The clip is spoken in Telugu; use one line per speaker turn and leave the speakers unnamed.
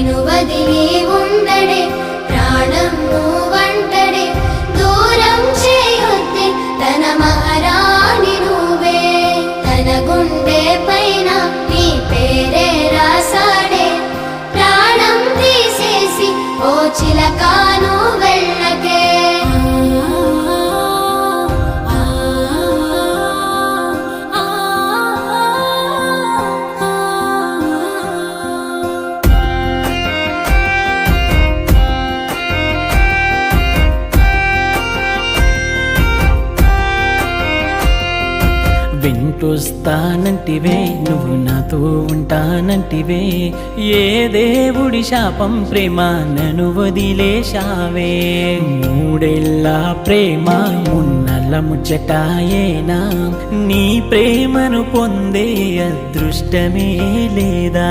నిన్ను వదిలి ఉండడే ప్రాణం నువ్వంటడే దూరం చేయొద్దే తన మహారాణి నువ్వే తన గుండె పైన నీ పేరే రాసాడే ప్రాణం తీసేసి ఓ చిలకాను వెళ్ళకే
వెంటొస్తానంటివే నువ్వు నాతో ఉంటానంటివే ఏ దేవుడి శాపం ప్రేమ నన్ను వదిలేశావే మూడేళ్ళ ప్రేమ మున్నల ముచ్చటాయేనా నీ ప్రేమను పొందే అదృష్టమే లేదా